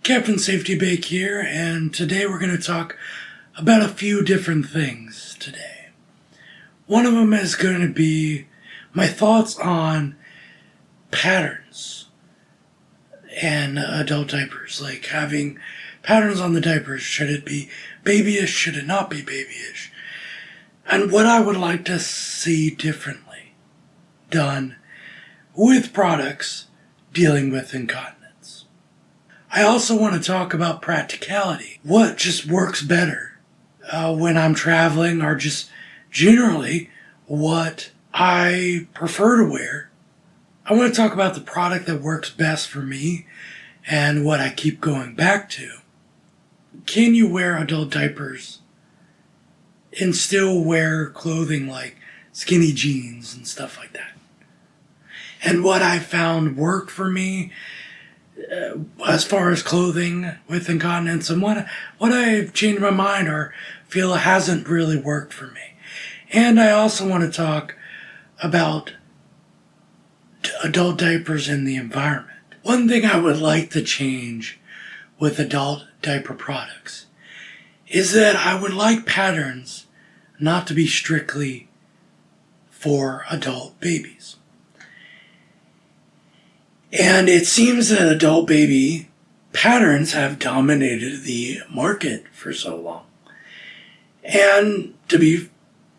Captain Safety Bake here, and today we're going to talk about a few different things today. One of them is going to be my thoughts on patterns and adult diapers, like having patterns on the diapers. Should it be babyish? Should it not be babyish? And what I would like to see differently done with products dealing with incontinence. I also want to talk about practicality. What just works better when I'm traveling, or just generally what I prefer to wear. I want to talk about the product that works best for me and what I keep going back to. Can you wear adult diapers and still wear clothing like skinny jeans and stuff like that? And what I found worked for me as far as clothing with incontinence, and what I've changed my mind or feel hasn't really worked for me. And I also want to talk about adult diapers in the environment. One thing I would like to change with adult diaper products is that I would like patterns not to be strictly for adult babies. And it seems that adult baby patterns have dominated the market for so long. And to be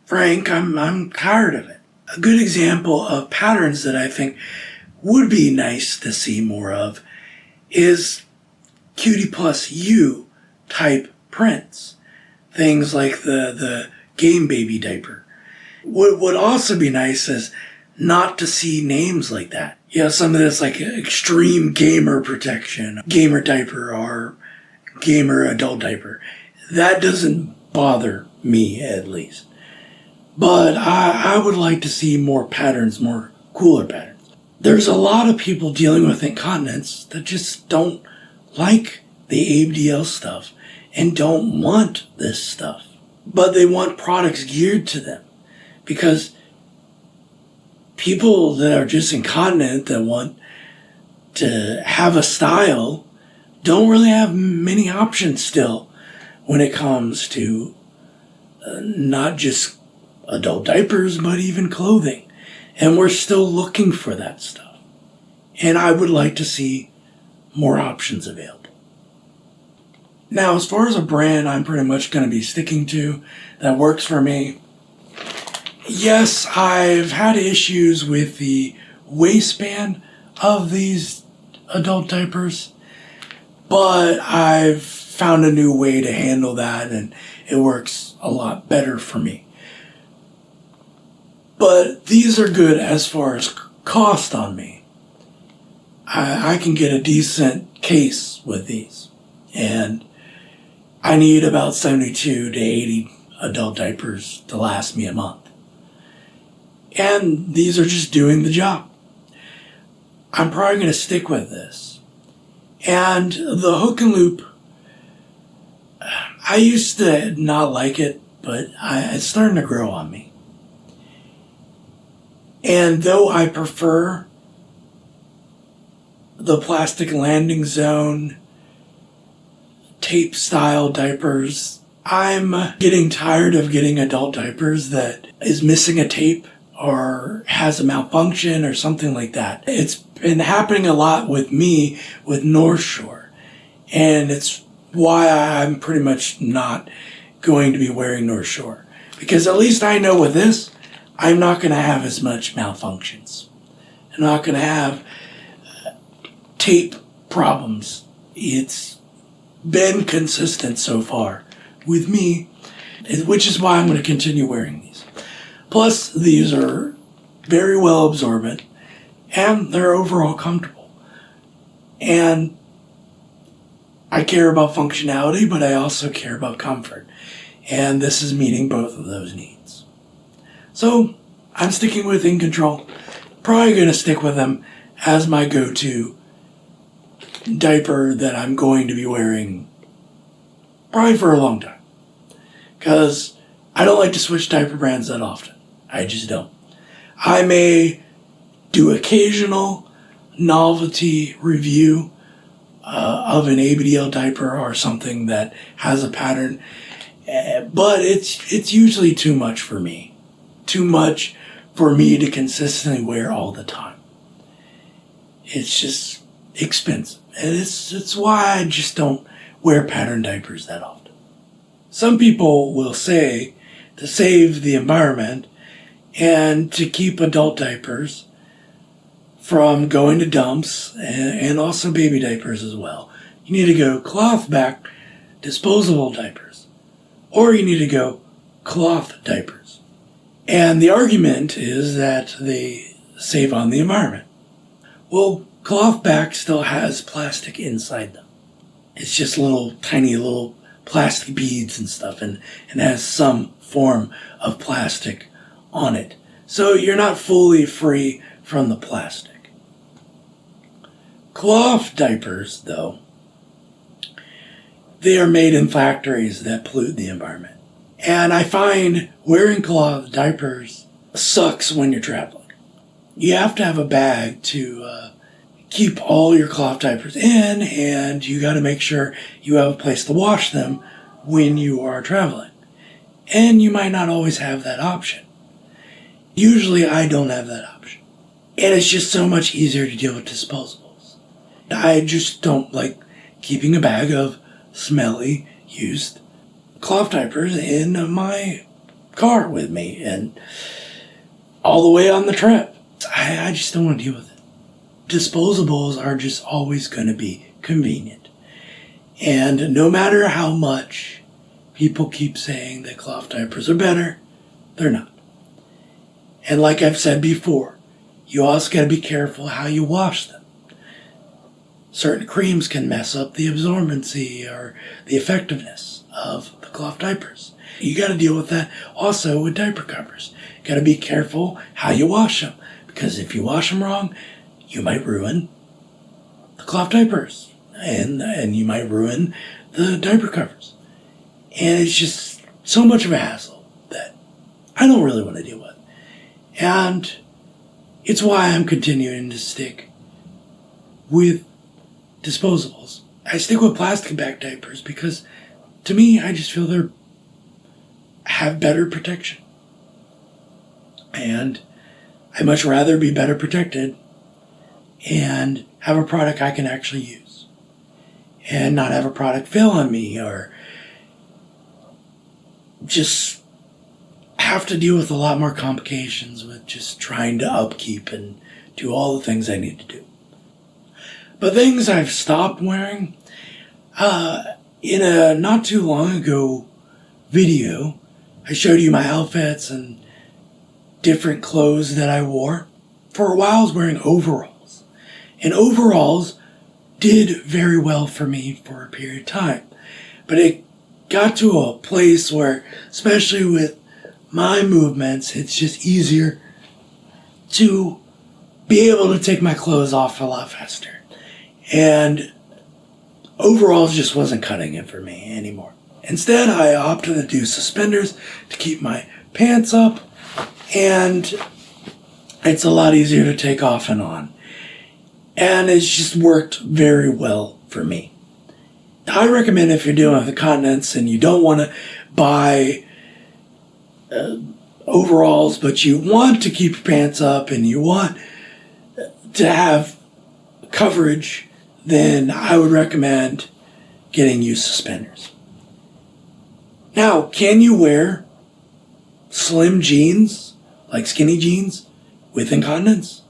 frank, I'm tired of it. A good example of patterns that I think would be nice to see more of is Cutie Plus U type prints. Things like the Game Baby diaper. What would also be nice is not to see names like that. You know, some of this like extreme gamer protection, gamer diaper, or gamer adult diaper. That doesn't bother me, at least. But I would like to see more patterns, more cooler patterns. There's a lot of people dealing with incontinence that just don't like the ABDL stuff and don't want this stuff. But they want products geared to them, because people that are just incontinent that want to have a style don't really have many options still when it comes to not just adult diapers, but even clothing. And we're still looking for that stuff. And I would like to see more options available. Now, as far as a brand I'm pretty much going to be sticking to that works for me, yes, I've had issues with the waistband of these adult diapers, but I've found a new way to handle that, and it works a lot better for me. But these are good as far as cost on me. I can get a decent case with these, and I need about 72 to 80 adult diapers to last me a month. And these are just doing the job. I'm probably going to stick with this. And the hook and loop, I used to not like it, but it's starting to grow on me. And though I prefer the plastic landing zone tape style diapers, I'm getting tired of getting adult diapers that is missing a tape or has a malfunction or something like that. It's been happening a lot with me with North Shore, and it's why I'm pretty much not going to be wearing North Shore, because at least I know with this I'm not going to have as much malfunctions. I'm not going to have tape problems. It's been consistent so far with me, which is why I'm going to continue wearing these. Plus, these are very well absorbent, and they're overall comfortable. And I care about functionality, but I also care about comfort. And this is meeting both of those needs. So, I'm sticking with In Control. Probably going to stick with them as my go-to diaper that I'm going to be wearing probably for a long time. Because I don't like to switch diaper brands that often. I just don't. I may do occasional novelty review of an ABDL diaper or something that has a pattern. But it's usually too much for me. Too much for me to consistently wear all the time. It's just expensive. And it's why I just don't wear pattern diapers that often. Some people will say to save the environment and to keep adult diapers from going to dumps and also baby diapers as well, you need to go cloth back disposable diapers, or you need to go cloth diapers. And the argument is that they save on the environment. Well, cloth back still has plastic inside them. It's just tiny little plastic beads and stuff, and has some form of plastic on it. So you're not fully free from the plastic. Cloth diapers, though, they are made in factories that pollute the environment. And I find wearing cloth diapers sucks when you're traveling. You have to have a bag to keep all your cloth diapers in, and you got to make sure you have a place to wash them when you are traveling. And you might not always have that option. Usually I don't have that option. And it's just so much easier to deal with disposables. I just don't like keeping a bag of smelly, used cloth diapers in my car with me and all the way on the trip. I just don't want to deal with it. Disposables are just always going to be convenient. And no matter how much people keep saying that cloth diapers are better, they're not. And like I've said before, you also got to be careful how you wash them. Certain creams can mess up the absorbency or the effectiveness of the cloth diapers. You got to deal with that also with diaper covers. You got to be careful how you wash them, because if you wash them wrong, you might ruin the cloth diapers and you might ruin the diaper covers. And it's just so much of a hassle that I don't really want to deal with. And it's why I'm continuing to stick with disposables. I stick with plastic bag diapers because, to me, I just feel they have better protection. And I'd much rather be better protected and have a product I can actually use and not have a product fail on me or just have to deal with a lot more complications with just trying to upkeep and do all the things I need to do. But things I've stopped wearing, in a not too long ago video, I showed you my outfits and different clothes that I wore. For a while I was wearing overalls. And overalls did very well for me for a period of time. But it got to a place where, especially with my movements, it's just easier to be able to take my clothes off a lot faster. And overalls just wasn't cutting it for me anymore. Instead, I opted to do suspenders to keep my pants up, and it's a lot easier to take off and on. And it's just worked very well for me. I recommend if you're dealing with incontinence and you don't want to buy overalls, but you want to keep your pants up and you want to have coverage, then I would recommend getting you suspenders. Now, can you wear slim jeans, like skinny jeans, with incontinence?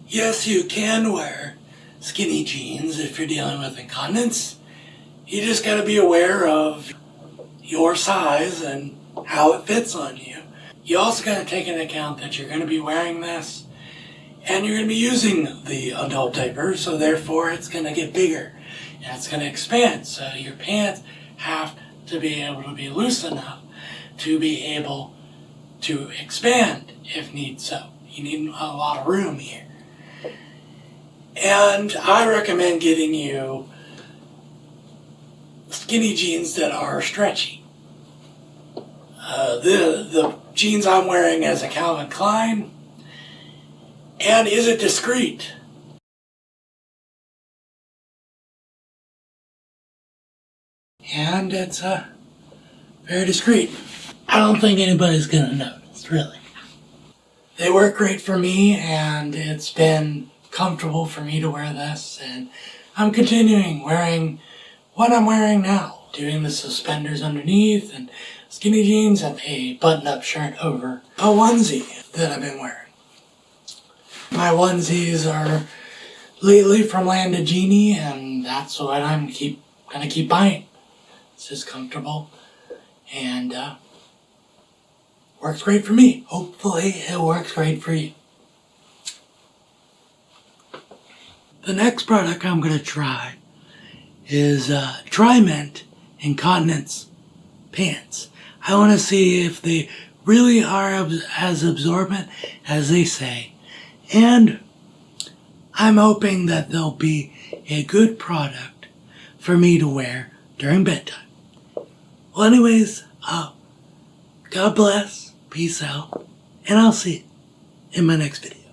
Yes, you can wear skinny jeans if you're dealing with incontinence. You just got to be aware of your size and how it fits on you. You also got to take into account that you're going to be wearing this and you're going to be using the adult diaper, so therefore it's going to get bigger and it's going to expand. So your pants have to be able to be loose enough to be able to expand if need so. You need a lot of room here. And I recommend getting you skinny jeans that are stretchy. The jeans I'm wearing is a Calvin Klein. And is it discreet? and it's very discreet. I don't think anybody's gonna notice, really. They work great for me, and it's been comfortable for me to wear this, and I'm continuing wearing what I'm wearing now, doing the suspenders underneath and skinny jeans and a button-up shirt over a onesie that I've been wearing. My onesies are lately from Landagini, and that's what I'm gonna keep buying. It's just comfortable and works great for me. Hopefully it works great for you. The next product I'm gonna try is Tri-Mint Incontinence Pants. I want to see if they really are as absorbent as they say, and I'm hoping that they'll be a good product for me to wear during bedtime. Well, anyways, God bless, peace out, and I'll see you in my next video.